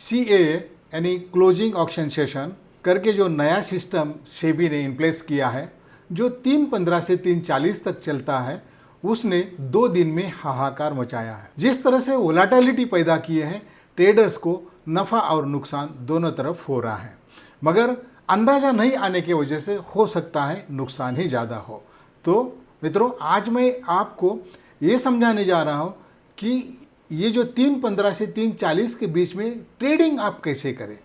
CAA यानी closing auction session करके जो नया सिस्टम सेबी ने इन प्लेस किया है, जो 3:15 से 3:40 तक चलता है, उसने 2 दिन में हाहाकार मचाया है। जिस तरह से वोलेटिलिटी पैदा किए हैं, ट्रेडर्स को नफ़ा और नुकसान दोनों तरफ हो रहा है, मगर अंदाज़ा नहीं आने की वजह से हो सकता है नुकसान ही ज़्यादा हो। तो मित्रों, आज मैं आपको ये समझाने जा रहा हूँ कि ये जो 3:15 से 3:40 के बीच में ट्रेडिंग आप कैसे करें,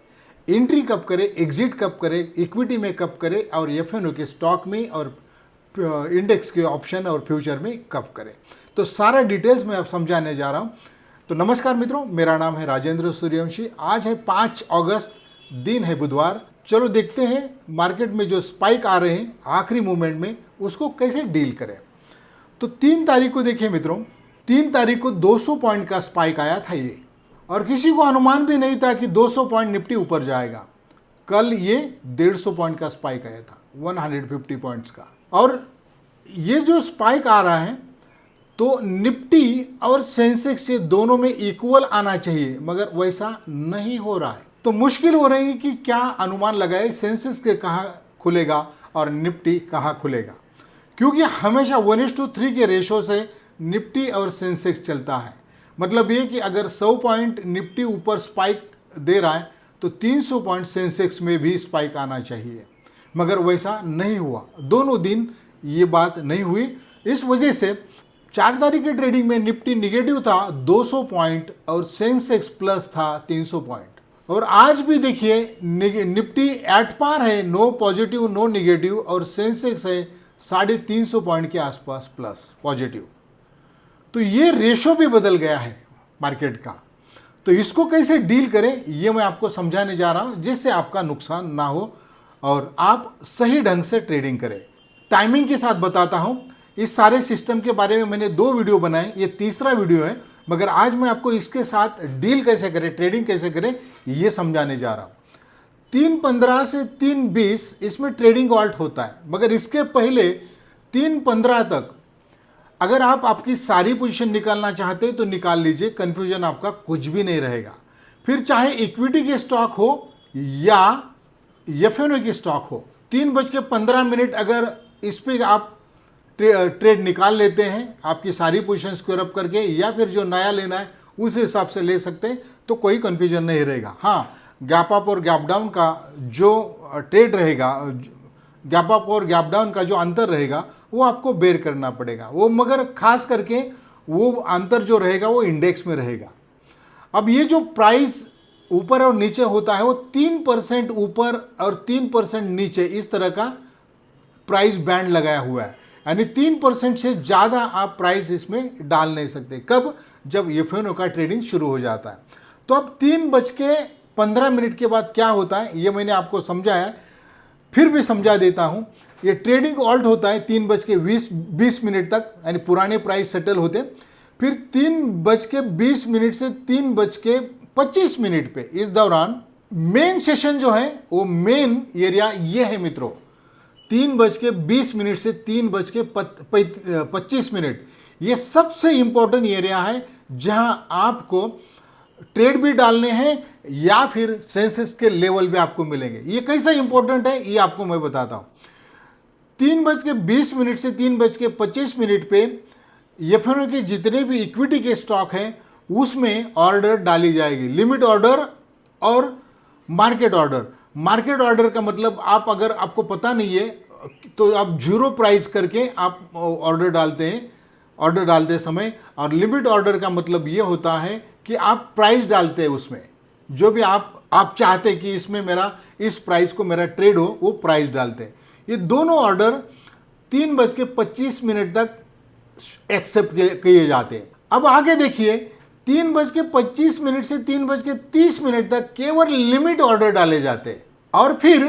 एंट्री कब करें, एग्जिट कब करें, इक्विटी में कब करें और एफएनओ के स्टॉक में और इंडेक्स के ऑप्शन और फ्यूचर में कब करें। तो सारा डिटेल्स मैं अब समझाने जा रहा हूँ। तो नमस्कार मित्रों, मेरा नाम है राजेंद्र सूर्यवंशी। आज है 5 अगस्त, दिन है बुधवार। चलो देखते हैं मार्केट में जो स्पाइक आ रहे हैं आखिरी मूवमेंट में, उसको कैसे डील करें। तो 3 तारीख को देखिए मित्रों, 3 तारीख को 200 पॉइंट का स्पाइक आया था ये, और किसी को अनुमान भी नहीं था कि 200 पॉइंट निफ्टी ऊपर जाएगा। कल ये 150 पॉइंट का स्पाइक आया था, 150 पॉइंट्स का। और ये जो स्पाइक आ रहा है तो निफ्टी और सेंसेक्स ये दोनों में इक्वल आना चाहिए, मगर वैसा नहीं हो रहा है। तो मुश्किल हो रही है कि क्या अनुमान लगाए सेंसेक्स के कहाँ खुलेगा और निफ्टी कहाँ खुलेगा, क्योंकि हमेशा 1:3 के रेशो से निफ्टी और सेंसेक्स चलता है। मतलब ये कि अगर 100 पॉइंट निफ्टी ऊपर स्पाइक दे रहा है तो 300 पॉइंट सेंसेक्स में भी स्पाइक आना चाहिए, मगर वैसा नहीं हुआ। दोनों दिन ये बात नहीं हुई। इस वजह से 4 तारीख के ट्रेडिंग में निफ्टी निगेटिव था 200 पॉइंट और सेंसेक्स प्लस था 300 पॉइंट। और आज भी देखिए निफ्टी एट पार है, नो पॉजिटिव नो निगेटिव, और सेंसेक्स है 350 पॉइंट के आसपास प्लस पॉजिटिव। तो ये रेशो भी बदल गया है मार्केट का। तो इसको कैसे डील करें ये मैं आपको समझाने जा रहा हूं, जिससे आपका नुकसान ना हो और आप सही ढंग से ट्रेडिंग करें। टाइमिंग के साथ बताता हूं। इस सारे सिस्टम के बारे में मैंने 2 वीडियो बनाए, ये तीसरा वीडियो है, मगर आज मैं आपको इसके साथ डील कैसे करें, ट्रेडिंग कैसे करें, ये समझाने जा रहा हूं। 3:15 से 3:20 इसमें ट्रेडिंग ऑल्ट होता है, मगर इसके पहले 3:15 तक अगर आप आपकी सारी पोजीशन निकालना चाहते हैं तो निकाल लीजिए, कंफ्यूजन आपका कुछ भी नहीं रहेगा। फिर चाहे इक्विटी के स्टॉक हो या एफएनओ के स्टॉक हो, 3:15 अगर इस पे आप ट्रेड निकाल लेते हैं आपकी सारी पोजीशन स्क्वायर अप करके, या फिर जो नया लेना है उस हिसाब से ले सकते हैं, तो कोई कंफ्यूजन नहीं रहेगा। हाँ, गैप अप और गैप डाउन का जो ट्रेड रहेगा, गैप अप और गैप डाउन का जो अंतर रहेगा वो आपको बेर करना पड़ेगा वो, मगर खास करके वो अंतर जो रहेगा वो इंडेक्स में रहेगा। अब ये जो प्राइस ऊपर और नीचे होता है वो 3% ऊपर और 3% नीचे, इस तरह का प्राइस बैंड लगाया हुआ है, यानी 3% से ज़्यादा आप प्राइस इसमें डाल नहीं सकते। कब? जब एफएनओ का ट्रेडिंग शुरू हो जाता है। तो अब 3:15 के बाद क्या होता है ये मैंने आपको समझाया, फिर भी समझा देता हूँ। ये ट्रेडिंग ऑल्ट होता है 3:20 तक, यानी पुराने प्राइस सेटल होते। फिर 3:20 से 3:25 पे, इस दौरान मेन सेशन जो है वो मेन एरिया ये है मित्रों, 3:20 से 3:25, ये सबसे इंपॉर्टेंट एरिया है जहां आपको ट्रेड भी डालने हैं या फिर सेंसेक्स के लेवल भी आपको मिलेंगे। ये कैसा इंपॉर्टेंट है ये आपको मैं बताता हूं। 3:20 से 3:25 पे एफएनओ के जितने भी इक्विटी के स्टॉक हैं उसमें ऑर्डर डाली जाएगी, लिमिट ऑर्डर और मार्केट ऑर्डर। मार्केट ऑर्डर का मतलब आप अगर आपको पता नहीं है तो आप 0 प्राइस करके आप ऑर्डर डालते हैं ऑर्डर डालते समय, और लिमिट ऑर्डर का मतलब ये होता है कि आप प्राइस डालते हैं उसमें, जो भी आप चाहते हैं कि इसमें मेरा इस प्राइस को मेरा ट्रेड हो, वो प्राइस डालते हैं। ये दोनों ऑर्डर 3:25 तक एक्सेप्ट किए जाते हैं। अब आगे देखिए, 3:25 से 3:30 तक केवल लिमिट ऑर्डर डाले जाते हैं, और फिर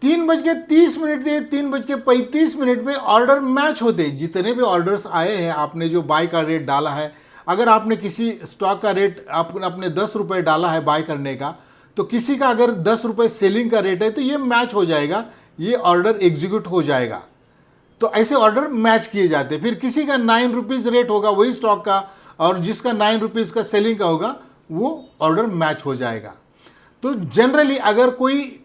3:30 से 3:35 में ऑर्डर मैच होते हैं। जितने भी ऑर्डर्स आए हैं, आपने जो बाय का रेट डाला है, अगर आपने किसी स्टॉक का रेट आपने 10 रुपये डाला है बाय करने का, तो किसी का अगर 10 रुपये सेलिंग का रेट है तो ये मैच हो जाएगा, ये ऑर्डर एग्जीक्यूट हो जाएगा। तो ऐसे ऑर्डर मैच किए जाते हैं। फिर किसी का 9 रुपीज़ रेट होगा वही स्टॉक का, और जिसका 9 रुपीज़ का सेलिंग का होगा वो ऑर्डर मैच हो जाएगा। तो जनरली अगर कोई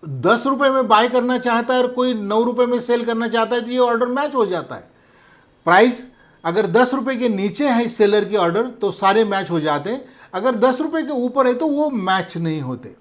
10 रुपये में बाय करना चाहता है और कोई 9 रुपये में सेल करना चाहता है तो ये ऑर्डर मैच हो जाता है। प्राइस अगर 10 रुपये के नीचे है सेलर की ऑर्डर तो सारे मैच हो जाते हैं, अगर 10 रुपये के ऊपर है तो वो मैच नहीं होते।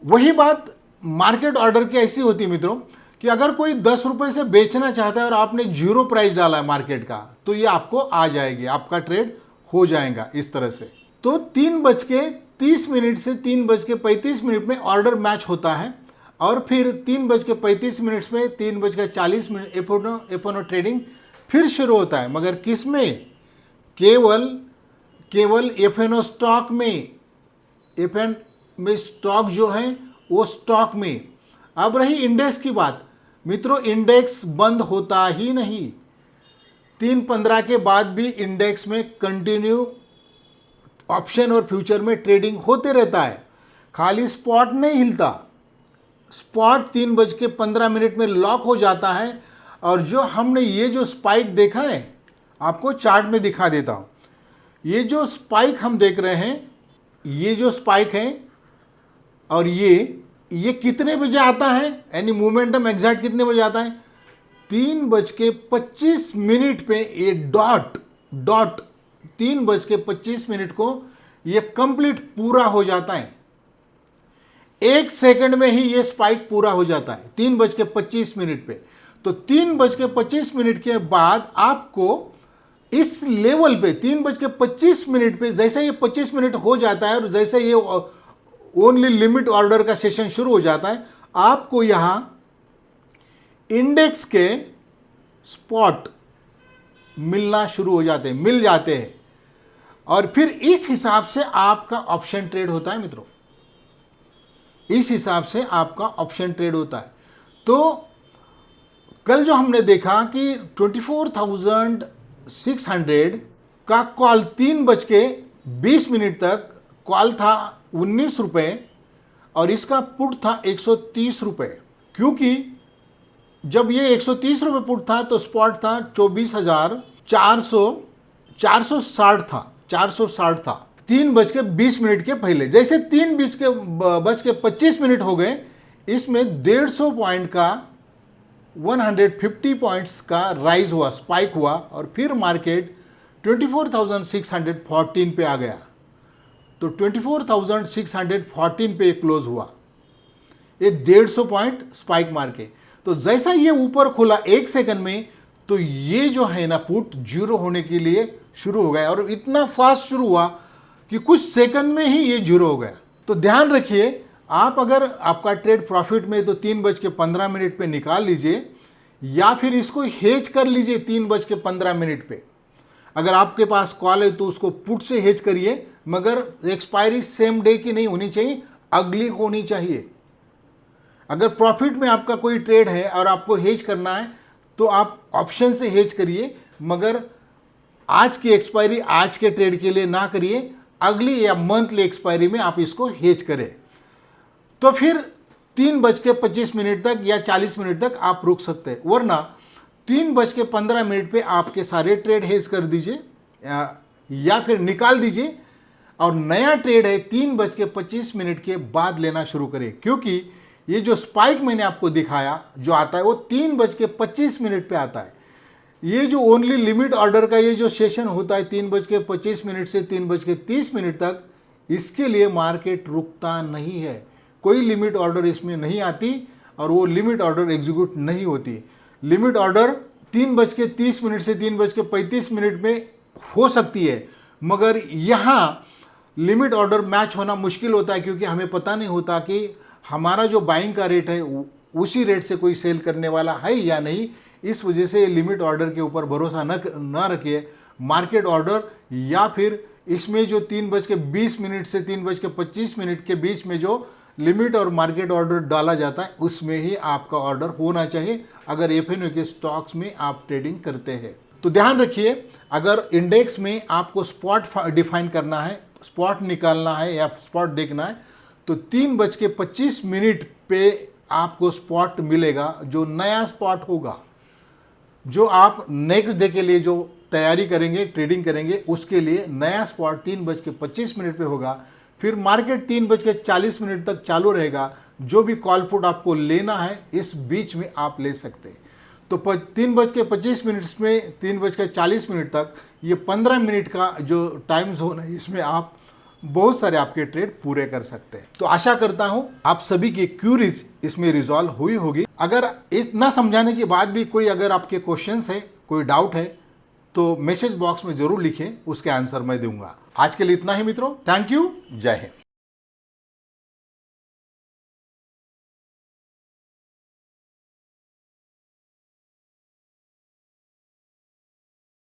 वही बात मार्केट ऑर्डर की ऐसी होती है मित्रों कि अगर कोई 10 रुपये से बेचना चाहता है और आपने 0 प्राइस डाला है मार्केट का तो ये आपको आ जाएगी, आपका ट्रेड हो जाएगा इस तरह से। तो 3:30 से 3:35 में ऑर्डर मैच होता है और फिर 3:35 में 3:40 एफओ ट्रेडिंग फिर शुरू होता है, मगर किस में? केवल एफएनओ स्टॉक में, एफएन में स्टॉक जो है वो स्टॉक में। अब रही इंडेक्स की बात, मित्रों इंडेक्स बंद होता ही नहीं, 3:15 के बाद भी इंडेक्स में कंटिन्यू ऑप्शन और फ्यूचर में ट्रेडिंग होते रहता है, खाली स्पॉट नहीं हिलता। स्पॉट 3:15 में लॉक हो जाता है और जो हमने ये जो स्पाइक देखा है, आपको चार्ट में दिखा देता हूँ। ये जो स्पाइक हम देख रहे हैं, ये जो स्पाइक है और ये कितने बजे आता है, यानी मोमेंटम एग्जैक्ट कितने बजे आता है? 3:25 पे ये डॉट 3:25 को ये कंप्लीट पूरा हो जाता है। 1 सेकंड में ही ये स्पाइक पूरा हो जाता है 3:25 पे। तो 3:25 के बाद आपको इस लेवल पे 3:25 पे जैसे ये 25 मिनट हो जाता है और जैसे ये ओनली लिमिट ऑर्डर का सेशन शुरू हो जाता है, आपको यहां इंडेक्स के स्पॉट मिलना शुरू हो जाते हैं, मिल जाते हैं और फिर इस हिसाब से आपका ऑप्शन ट्रेड होता है मित्रों, इस हिसाब से आपका ऑप्शन ट्रेड होता है। तो कल जो हमने देखा कि 24,600 का कॉल 3:20 तक कॉल था 19 रुपये और इसका पुट था 130 रुपये, क्योंकि जब ये 130 रुपये पुट था तो स्पॉट था 24,460 था, 3:20 के पहले। जैसे 3:25 हो गए, इसमें 150 पॉइंट का 150 पॉइंट्स का राइज हुआ, स्पाइक हुआ और फिर मार्केट 24,614 पे आ गया। तो 24,614 पे क्लोज हुआ, ये 150 पॉइंट स्पाइक मार के। तो जैसा ये ऊपर खुला 1 सेकंड में, तो ये जो है ना पुट 0 होने के लिए शुरू हो गया और इतना फास्ट शुरू हुआ कि कुछ सेकंड में ही ये 0 हो गया। तो ध्यान रखिए, आप अगर आपका ट्रेड प्रॉफिट में तो 3:15 पे निकाल लीजिए या फिर इसको हेज कर लीजिए 3:15 पे। अगर आपके पास कॉल है तो उसको पुट से हेज करिए, मगर एक्सपायरी सेम डे की नहीं होनी चाहिए, अगली होनी चाहिए। अगर प्रॉफिट में आपका कोई ट्रेड है और आपको हेज करना है तो आप ऑप्शन से हेज करिए, मगर आज की एक्सपायरी आज के ट्रेड के लिए ना करिए, अगली या मंथली एक्सपायरी में आप इसको हेज करें। तो फिर 3:25 तक या 40 मिनट तक आप रुक सकते हैं, वरना 3:15 पे आपके सारे ट्रेड हेज कर दीजिए या फिर निकाल दीजिए और नया ट्रेड है 3:25 के बाद लेना शुरू करें, क्योंकि ये जो स्पाइक मैंने आपको दिखाया जो आता है वो 3:25 पे आता है। ये जो ओनली लिमिट ऑर्डर का ये जो सेशन होता है 3:25 से 3:30 तक, इसके लिए मार्केट रुकता नहीं है, कोई लिमिट ऑर्डर इसमें नहीं आती और वो लिमिट ऑर्डर एग्जीक्यूट नहीं होती। लिमिट ऑर्डर 3:30 से 3:35 में हो सकती है, मगर यहाँ लिमिट ऑर्डर मैच होना मुश्किल होता है, क्योंकि हमें पता नहीं होता कि हमारा जो बाइंग का रेट है उसी रेट से कोई सेल करने वाला है या नहीं। इस वजह से लिमिट ऑर्डर के ऊपर भरोसा न रखिए। मार्केट ऑर्डर या फिर इसमें जो 3:20 से 3:25 के बीच में जो लिमिट और मार्केट ऑर्डर डाला जाता है उसमें ही आपका ऑर्डर होना चाहिए, अगर एफएनओ के स्टॉक्स में आप ट्रेडिंग करते हैं। तो ध्यान रखिए, अगर इंडेक्स में आपको स्पॉट डिफाइन करना है, स्पॉट निकालना है या स्पॉट देखना है, तो 3:25 पे आपको स्पॉट मिलेगा, जो नया स्पॉट होगा, जो आप नेक्स्ट डे के लिए जो तैयारी करेंगे, ट्रेडिंग करेंगे, उसके लिए नया स्पॉट 3:25 पे होगा। फिर मार्केट 3:40 तक चालू रहेगा। जो भी कॉल पुट आपको लेना है इस बीच में आप ले सकते हैं। तो 3:25 में 3:40 तक ये 15 मिनट का जो टाइम जोन है, इसमें आप बहुत सारे आपके ट्रेड पूरे कर सकते हैं। तो आशा करता हूं आप सभी की क्यूरीज इसमें रिजॉल्व हुई होगी। अगर इतना समझाने के बाद भी कोई अगर आपके क्वेश्चंस है, कोई डाउट है, तो मैसेज बॉक्स में जरूर लिखें, उसके आंसर मैं दूंगा। आज के लिए इतना ही मित्रों, थैंक यू, जय हिंद।